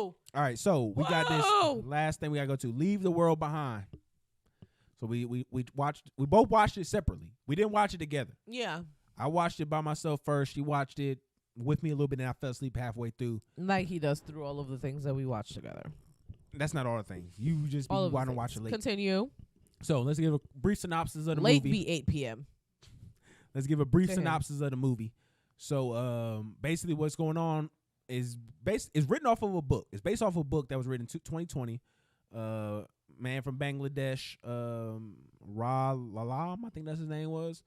All right, so we got this last thing we gotta go to. Leave the World Behind. So we both watched it separately. We didn't watch it together. Yeah. I watched it by myself first. She watched it with me a little bit, and I fell asleep halfway through. Like he does through all of the things that we watch together. That's not all the things. You just want to watch it late. Continue. So let's give a brief synopsis of the late movie. Late be 8 p.m. Let's give a brief synopsis of the movie. So basically what's going on is written off of a book. It's based off of a book that was written in 2020. Man from Bangladesh, Ra Lalam, I think that's his name was.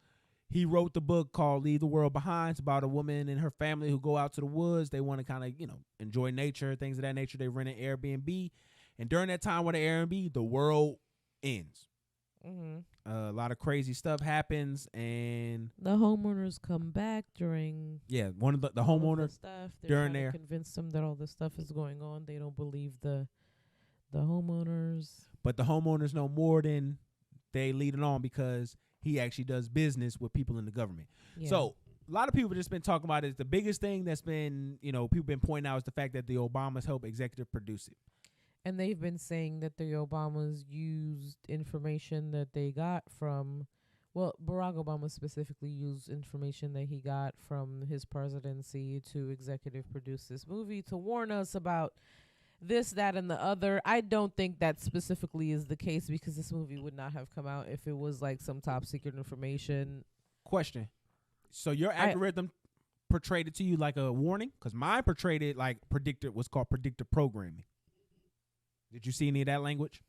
He wrote the book called Leave the World Behind. It's about a woman and her family who go out to the woods. They want to kind of, enjoy nature, things of that nature. They rent an Airbnb. And during that time with the Airbnb, the world ends. Mm-hmm. A lot of crazy stuff happens, and the homeowners come back during one of the homeowners stuff. They're during trying to convince them that all this stuff is going on. They don't believe the homeowners, but the homeowners know more than they lead it on because he actually does business with people in the government. Yeah. So a lot of people have just been talking about it. The biggest thing that's been people been pointing out is the fact that the Obamas helped executive produce it. And they've been saying that the Obamas used information that they got from, Barack Obama specifically used information that he got from his presidency to executive produce this movie to warn us about this, that, and the other. I don't think that specifically is the case because this movie would not have come out if it was like some top secret information. Question. So your algorithm portrayed it to you like a warning? Because mine portrayed it like what's called predictive programming. Did you see any of that language?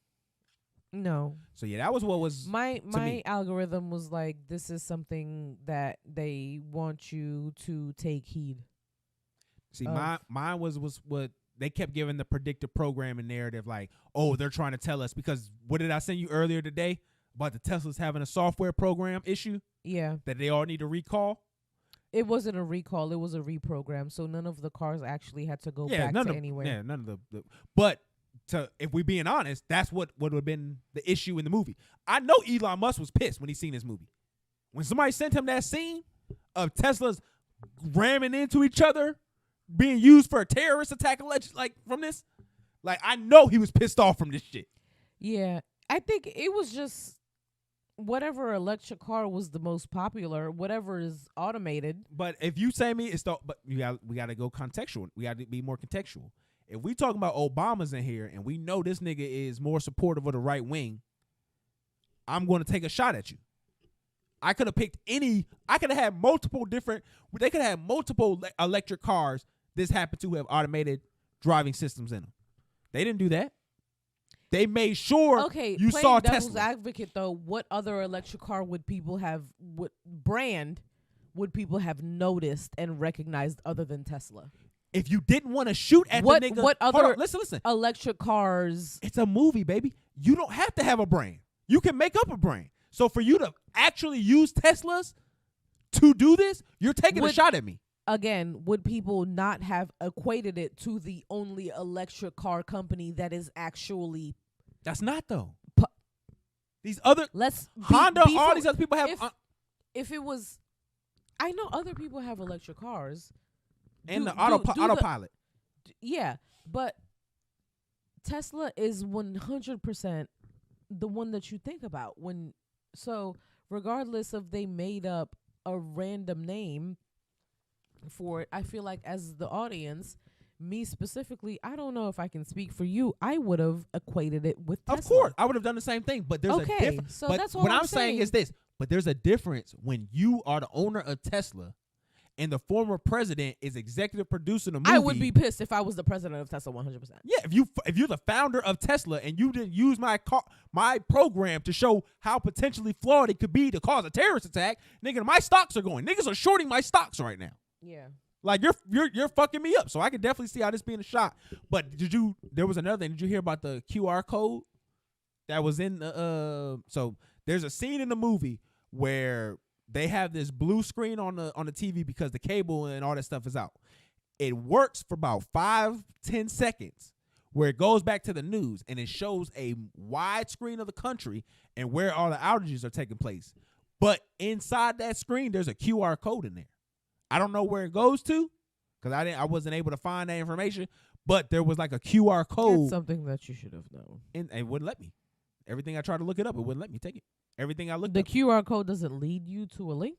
No. So that was what was my algorithm was like, this is something that they want you to take heed. See, mine was what they kept giving the predictive programming narrative, like, oh, they're trying to tell us because what did I send you earlier today about the Teslas having a software program issue? Yeah. That they all need to recall. It wasn't a recall; it was a reprogram. So none of the cars actually had to go back to anywhere. Yeah, none of the but. If we being honest, that's what would have been the issue in the movie. I know Elon Musk was pissed when he seen this movie. When somebody sent him that scene of Teslas ramming into each other, being used for a terrorist attack, from this, I know he was pissed off from this shit. Yeah, I think it was just whatever electric car was the most popular, whatever is automated. But if you say me, but we got to go contextual. We got to be more contextual. If we talking about Obama's in here and we know this nigga is more supportive of the right wing, I'm going to take a shot at you. I could have picked I could have had they could have multiple electric cars this happened to have automated driving systems in them. They didn't do that. They made sure you saw devil's Tesla. Advocate though, what other electric car would people have, what brand would people have noticed and recognized other than Tesla? If you didn't want to shoot at the nigga, what other listen. electric cars? It's a movie, baby. You don't have to have a brain. You can make up a brain. So for you to actually use Teslas to do this, you're taking a shot at me. Again, would people not have equated it to the only electric car company that is actually? That's not though. These other Honda, all these other people have. If it was, I know other people have electric cars. And the autopilot. Yeah, but Tesla is 100% the one that you think about so regardless of they made up a random name for it, I feel like as the audience, me specifically, I don't know if I can speak for you. I would have equated it with Tesla. Of course, I would have done the same thing. But there's a difference. So but that's all what I'm saying is this. But there's a difference when you are the owner of Tesla and the former president is executive producing a movie. I would be pissed if I was the president of Tesla 100%. Yeah, if you're the founder of Tesla and you didn't use my program to show how potentially flawed it could be to cause a terrorist attack, nigga, my stocks are going. Niggas are shorting my stocks right now. Yeah. Like you're fucking me up. So I can definitely see how this being a shot. But there was another thing. Did you hear about the QR code that was in the so there's a scene in the movie where they have this blue screen on the TV because the cable and all that stuff is out. It works for about 5-10 seconds where it goes back to the news and it shows a wide screen of the country and where all the outages are taking place. But inside that screen, there's a QR code in there. I don't know where it goes to because I wasn't able to find that information. but there was like a QR That's code, something that you should have known. and it wouldn't let me. Everything I tried to look it up, it wouldn't let me take it. Everything I looked The up, QR code doesn't lead you to a link.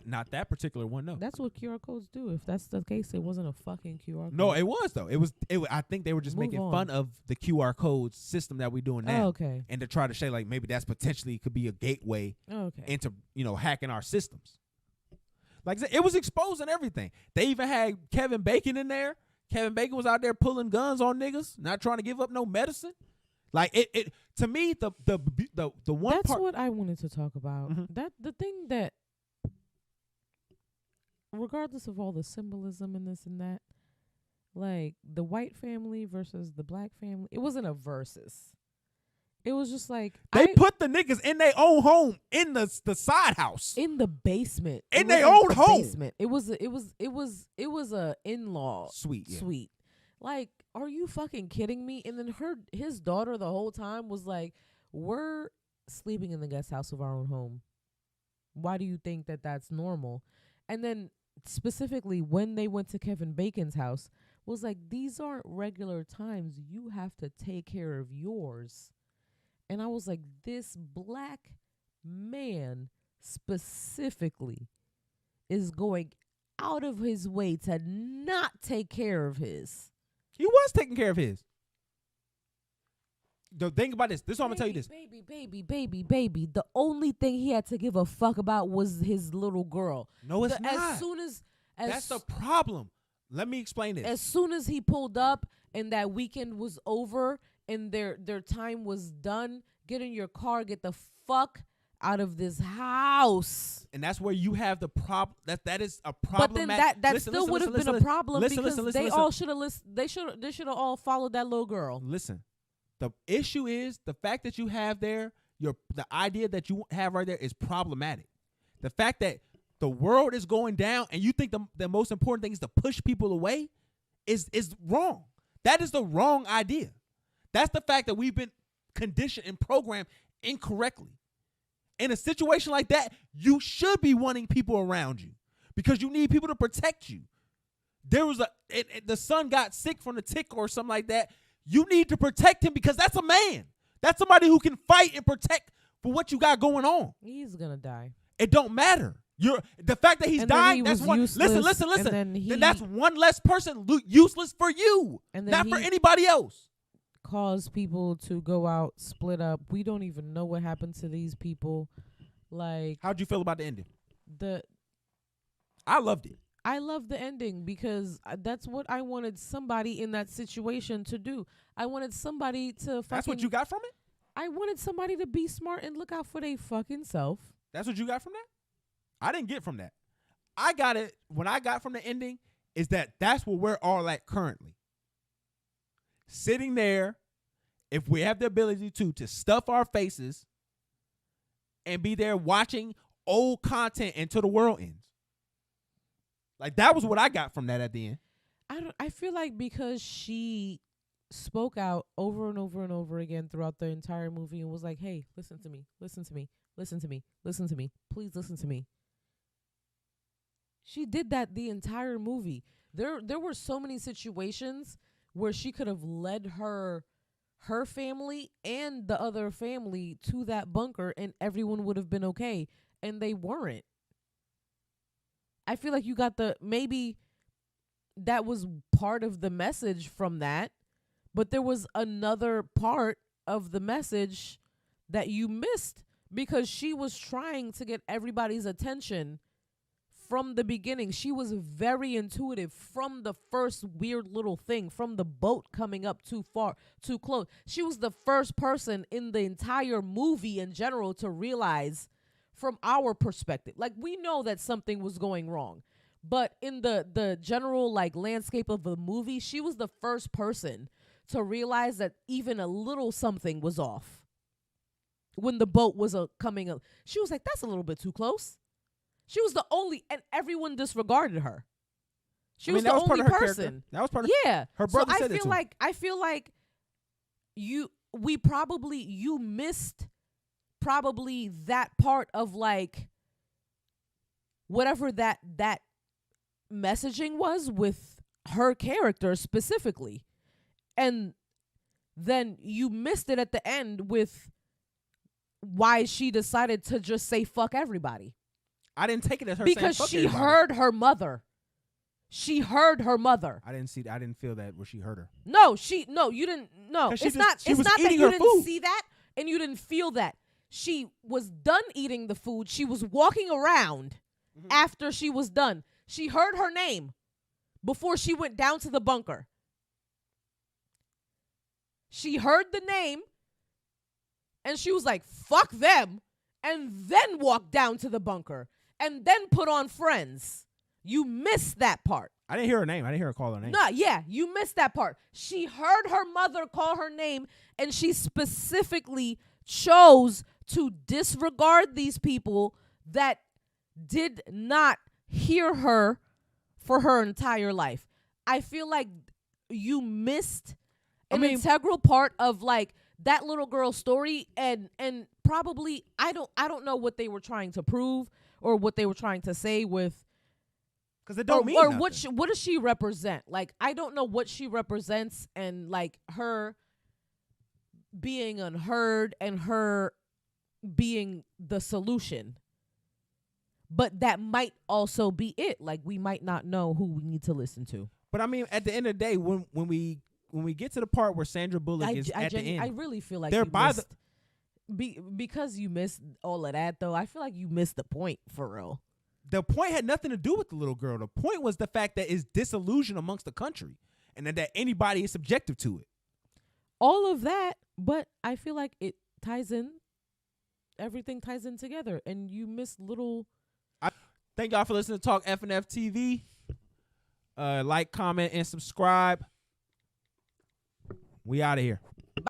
not that particular one. No, That's what QR codes do. If that's the case, it wasn't a fucking QR code. no, it was though. It was. I think they were just Move making on. fun of the QR code system that we're doing now, Oh, okay. and to try to say like maybe that's potentially could be a gateway Okay. into hacking our systems. Like I said, it was exposing everything. They even had Kevin Bacon in there. Kevin Bacon was out there pulling guns on niggas, not trying to give up no medicine. Like it to me, the one That's part. what I wanted to talk about. Mhm. That the thing that, regardless of all the symbolism and this and that, like the white family versus the black family, it wasn't a versus. It was just like They put the niggas in their own home in the side house. in the basement. In It their wasn't own the home. Basement. It was a in-law Sweet, yeah. suite. Like, are you fucking kidding me? And then his daughter the whole time was like, "We're sleeping in the guest house of our own home. Why do you think that that's normal?" And then specifically when they went to Kevin Bacon's house, was like, "These aren't regular times. You have to take care of yours." And I was like, this black man specifically is going out of his way to not take care of his. He was taking care of his. The thing about this is what I'm gonna tell you this. Baby. The only thing he had to give a fuck about was his little girl. No, it's not. As soon as That's the problem. Let me explain this. as soon as he pulled up and that weekend was over and their time was done, get in your car, get the fuck out of this house. And that's where you have the problem. That is a problem. But then that still would have been a problem because they all should have listened. They should have all followed that little girl. Listen, the issue is the fact that you have there, the idea that you have right there is problematic. The fact that the world is going down and you think the most important thing is to push people away is wrong. That is the wrong idea. That's the fact that we've been conditioned and programmed incorrectly. In a situation like that, you should be wanting people around you because you need people to protect you. There was the son got sick from the tick or something like that. You need to protect him because that's a man. That's somebody who can fight and protect for what you got going on. He's gonna die. It don't matter. The fact that he's And then dying, he that's was one. useless, Listen. and then that's one less person useless for you, And then not for he- anybody else. Cause people to go out, split up. We don't even know what happened to these people. Like How'd you feel about the ending? I loved it. I love the ending because that's what I wanted somebody in that situation to do. I wanted somebody to fucking. That's what you got from it? I wanted somebody to be smart and look out for their fucking self. That's what you got from that? I didn't get from that. I got it. What I got from the ending is that's where we're all at currently. Sitting there, if we have the ability to stuff our faces and be there watching old content until the world ends. Like, that was what I got from that at the end. I feel like because she spoke out over and over and over again throughout the entire movie and was like, "Hey, listen to me. Listen to me. Listen to me. Listen to me. Please listen to me." She did that the entire movie. There were so many situations where she could have led her family and the other family to that bunker and everyone would have been okay, and they weren't. I feel like you got maybe that was part of the message from that, but there was another part of the message that you missed because she was trying to get everybody's attention from the beginning. She was very intuitive from the first weird little thing, from the boat coming up too close. She was the first person in the entire movie in general to realize, from our perspective, like, we know that something was going wrong, but in the general like landscape of the movie, she was the first person to realize that even a little something was off. When the boat was coming up, she was like, "That's a little bit too close." She was the only, and everyone disregarded her. She was the only person. That was part of her brother. So said it to him. I feel like you missed probably that part of like whatever that messaging was with her character specifically. And then you missed it at the end with why she decided to just say fuck everybody. I didn't take it as her because saying fuck she everybody. heard her mother. She heard her mother. I didn't feel that where she heard her. No, you didn't. No, it's not that you didn't see that and you didn't feel that. She was done eating the food. She was walking around after she was done. She heard her name before she went down to the bunker. She heard the name and she was like, fuck them, and then walked down to the bunker and then put on Friends. You missed that part. I didn't hear her name. I didn't hear her call her name. No, yeah, you missed that part. She heard her mother call her name, and she specifically chose to disregard these people that did not hear her for her entire life. I feel like you missed an integral part of like that little girl's story, and probably I don't know what they were trying to prove or what they were trying to say with. Because it don't mean or nothing. what does she represent? Like, I don't know what she represents, and like her being unheard and her being the solution. But that might also be it. Like, we might not know who we need to listen to. But I mean, at the end of the day, when we get to the part where Sandra Bullock is at the end, I really feel like they're you by missed, because you missed all of that, though. I feel like you missed the point for real. The point had nothing to do with the little girl. The point was the fact that it's disillusion amongst the country and that anybody is subjective to it. All of that, but I feel like it ties in. Everything ties in together, and you miss little. Thank y'all for listening to Talk FNF TV. Like, comment, and subscribe. We out of here.